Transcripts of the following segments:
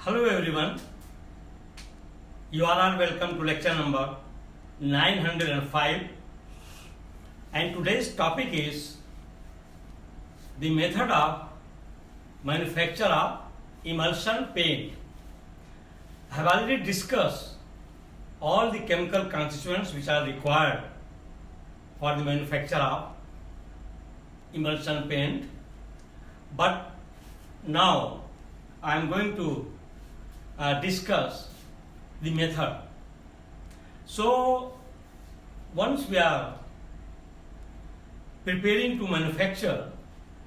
Hello everyone, you are all welcome to lecture number 905, and today's topic is the method of manufacture of emulsion paint. I have already discussed all the chemical constituents which are required for the manufacture of emulsion paint, but now I am going to discuss the method. So once we are preparing to manufacture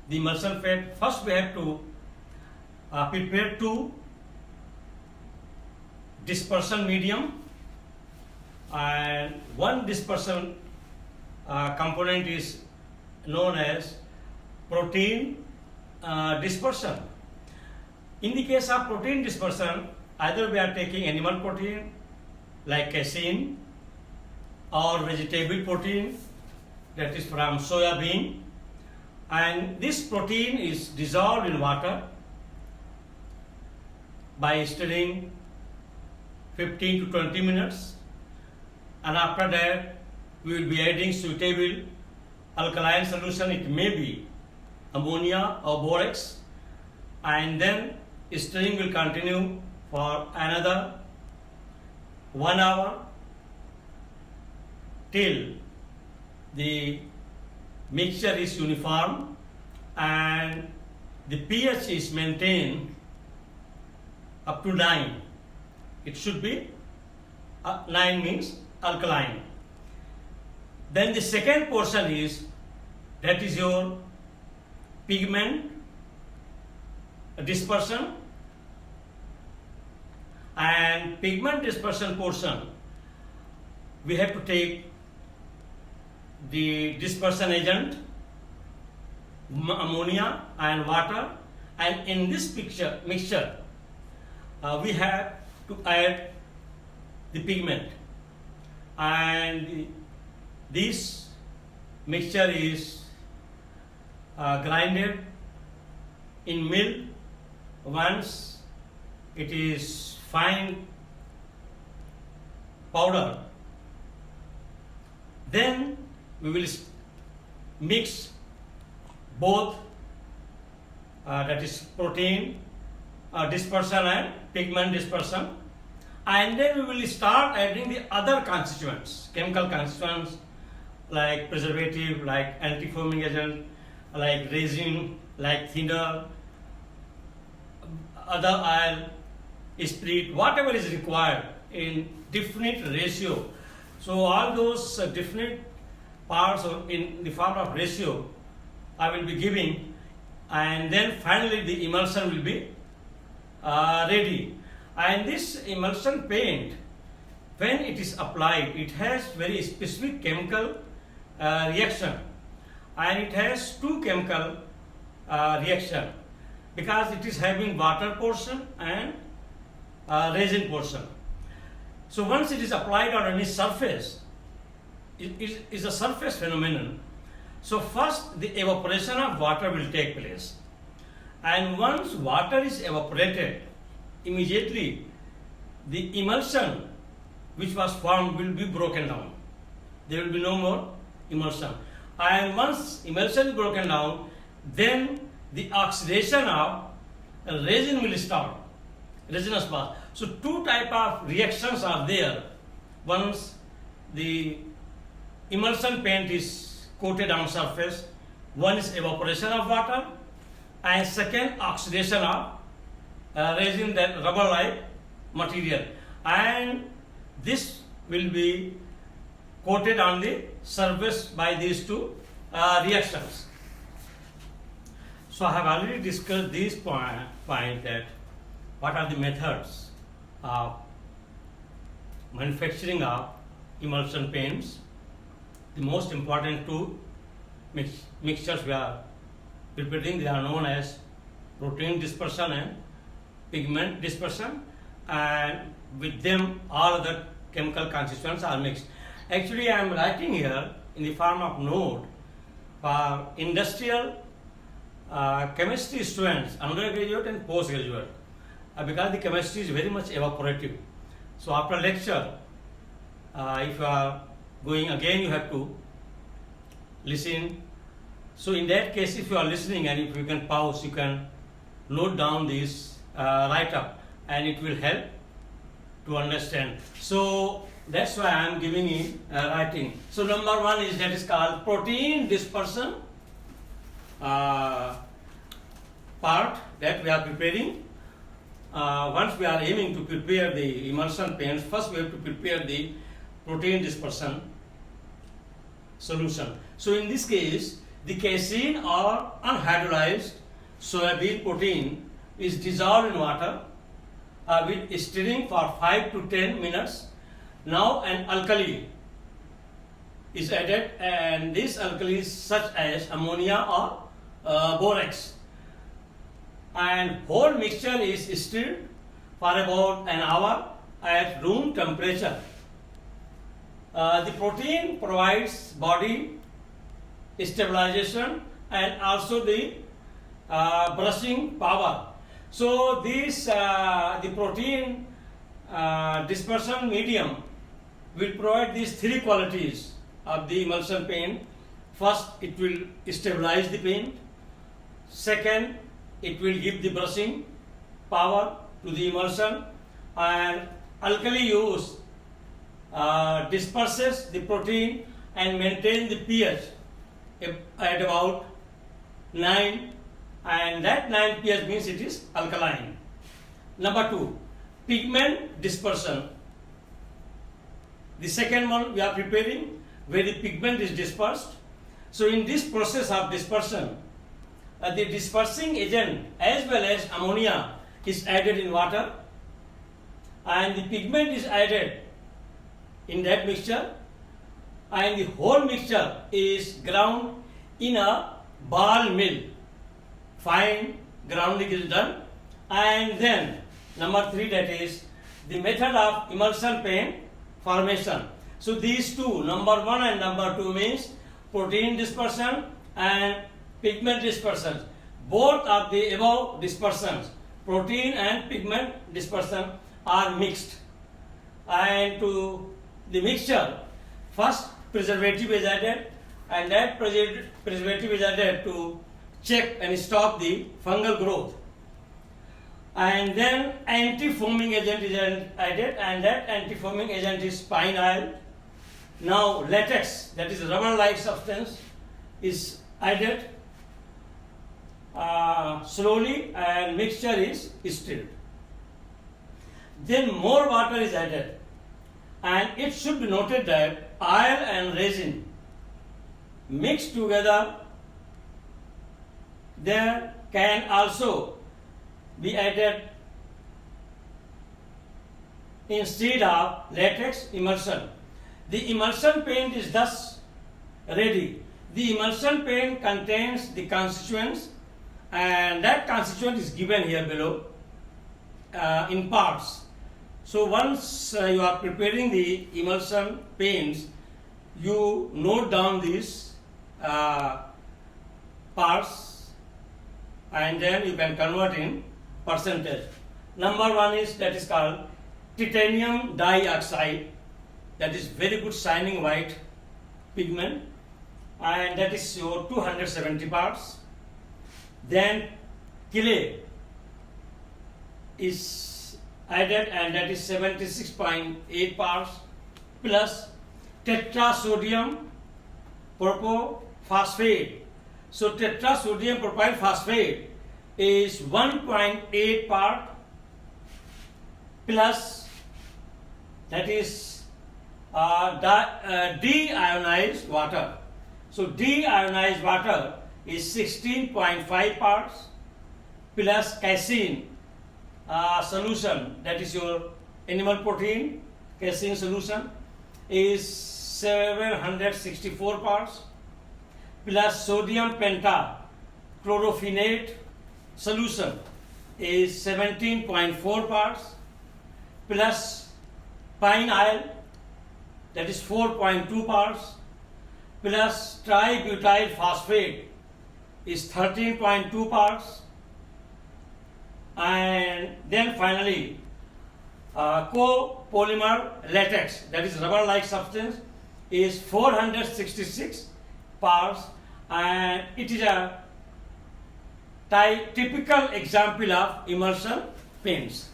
the emulsion paint, first we have to prepare two dispersion medium, and one dispersion component is known as protein dispersion. In the case of protein dispersion, either we are taking animal protein like casein or vegetable protein, that is from soya bean, and this protein is dissolved in water by stirring 15 to 20 minutes, and after that we will be adding suitable alkaline solution. It may be ammonia or borax, and then stirring will continue for another 1 hour till the mixture is uniform and the pH is maintained up to 9. It should be 9 means alkaline. Then the second portion is, that is your pigment dispersion, and pigment dispersion portion we have to take the dispersion agent ammonia and water, and in this mixture we have to add the pigment, and this mixture is grinded in mill. Once it is fine powder, then we will mix both that is protein dispersion and pigment dispersion, and then we will start adding the other constituents, chemical constituents like preservative, like anti-foaming agent, like resin, like thinner, other oil, spirit, whatever is required in definite ratio. So all those definite parts in the form of ratio I will be giving, and then finally the emulsion will be ready. And this emulsion paint, when it is applied, it has very specific chemical reaction, and it has two chemical reaction, because it is having water portion and resin portion. So once it is applied on any surface, it is a surface phenomenon. So first the evaporation of water will take place, and once water is evaporated, immediately the emulsion which was formed will be broken down. There will be no more emulsion, and once emulsion is broken down, then the oxidation of resin will start, resinous path. So two type of reactions are there. Once the emulsion paint is coated on surface, one is evaporation of water, and second oxidation of resin, that rubber like material, and this will be coated on the surface by these two reactions. So I have already discussed this point that what are the methods of manufacturing of emulsion paints. The most important two mixtures we are preparing, they are known as protein dispersion and pigment dispersion, and with them all other chemical constituents are mixed. Actually I am writing here in the form of note for industrial chemistry students, undergraduate and postgraduate. because the chemistry is very much evaporative. So after lecture, if you are going again, you have to listen. So in that case, if you are listening and if you can pause, you can note down this write-up, and it will help to understand. So that's why I am giving in writing. So number one is that is called protein dispersion part that we are preparing. Once we are aiming to prepare the emulsion paints, first we have to prepare the protein dispersion solution. So in this case, the casein or anhydrolized soybean protein is dissolved in water with stirring for 5 to 10 minutes. Now an alkali is added, and this alkali is such as ammonia or borax, and whole mixture is stirred for about an hour at room temperature. The protein provides body stabilization and also the brushing power. So this the protein dispersion medium will provide these three qualities of the emulsion paint. First, it will stabilize the paint. Second, it will give the brushing power to the emulsion, and alkali use disperses the protein and maintain the pH at about 9, and that 9 pH means it is alkaline. Number 2, pigment dispersion. The second one we are preparing where the pigment is dispersed. So in this process of dispersion, the dispersing agent as well as ammonia is added in water, and the pigment is added in that mixture, and the whole mixture is ground in a ball mill. Fine grounding is done, and then number 3, that is the method of emulsion paint formation. So these two, number 1 and number 2, means protein dispersion and pigment dispersion. Both of the above dispersions, protein and pigment dispersion, are mixed, and to the mixture first preservative is added, and that preservative is added to check and stop the fungal growth, and then anti-foaming agent is added, and that anti-foaming agent is pine oil. Now latex, that is rubber-like substance, is added slowly, and mixture is stirred. Then more water is added, and it should be noted that oil and resin mixed together. There can also be added instead of latex emulsion. The emulsion paint is thus ready. The emulsion paint contains the constituents, and that constituent is given here below in parts. So once you are preparing the emulsion paints, you note down these parts, and then you can convert in percentage. Number 1 is that is called titanium dioxide, that is very good shining white pigment, and that is your 270 parts. Then clay is added, and that is 76.8 parts, plus tetrasodium propophosphate. So tetrasodium propyl phosphate is 1.8 part, plus that is deionized water. So deionized water is 16.5 parts, plus casein solution, that is your animal protein casein solution, is 764 parts, plus sodium pentachlorophenate solution is 17.4 parts, plus pine oil, that is 4.2 parts, plus tributyl phosphate is 13.2 parts, and then finally copolymer latex, that is rubber-like substance, is 466 parts, and it is a typical example of emulsion paints.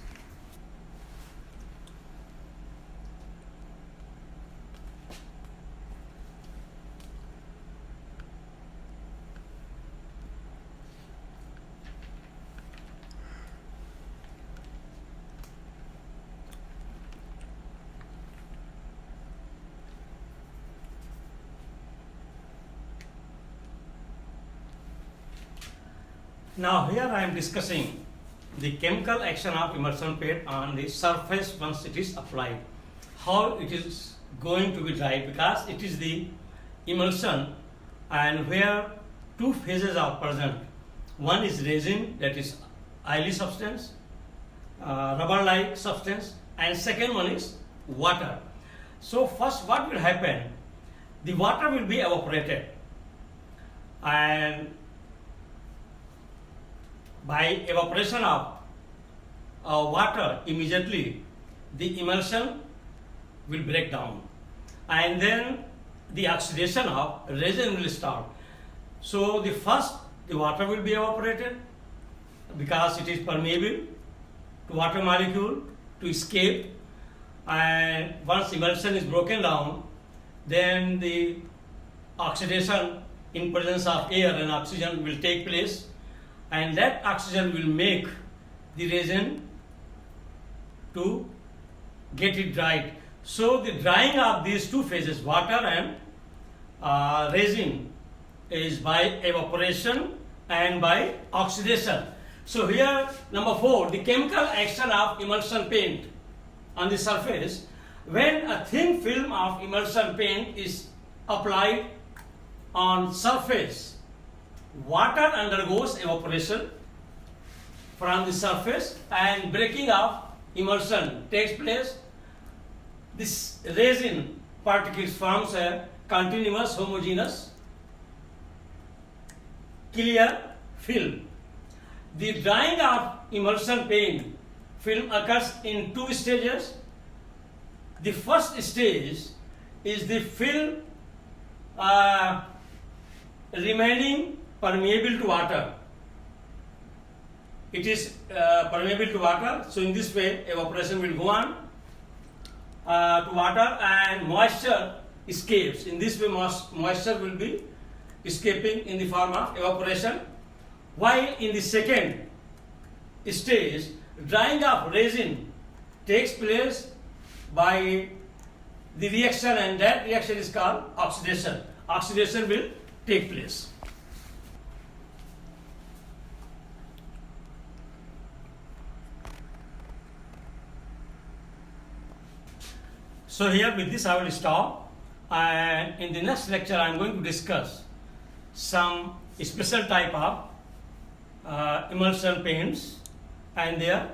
Now here I am discussing the chemical action of emulsion paint on the surface once it is applied. How it is going to be dried, because it is the emulsion and where two phases are present. One is resin, that is oily substance, rubber-like substance, and second one is water. So first what will happen, the water will be evaporated, and by evaporation of water, immediately the emulsion will break down, and then the oxidation of resin will start. So the water will be evaporated because it is permeable to water molecule to escape, and once emulsion is broken down, then the oxidation in presence of air and oxygen will take place, and that oxygen will make the resin to get it dried. So the drying of these two phases, water and resin, is by evaporation and by oxidation. So here number 4, the chemical action of emulsion paint on the surface. When a thin film of emulsion paint is applied on surface, water undergoes evaporation from the surface and breaking of emulsion takes place. This resin particles forms a continuous homogeneous clear film. The drying of emulsion paint film occurs in 2 stages. The first stage is the film remaining permeable to water. It is permeable to water, so in this way evaporation will go on to water and moisture escapes. In this way moisture will be escaping in the form of evaporation. While in the second stage, drying of resin takes place by the reaction, and that reaction is called oxidation. Oxidation will take place. So here with this I will stop, and in the next lecture I am going to discuss some special type of emulsion paints and their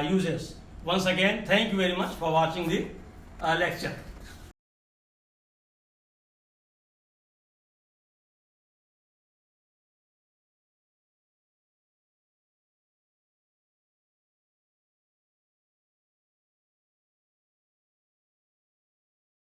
uses. Once again, thank you very much for watching the lecture.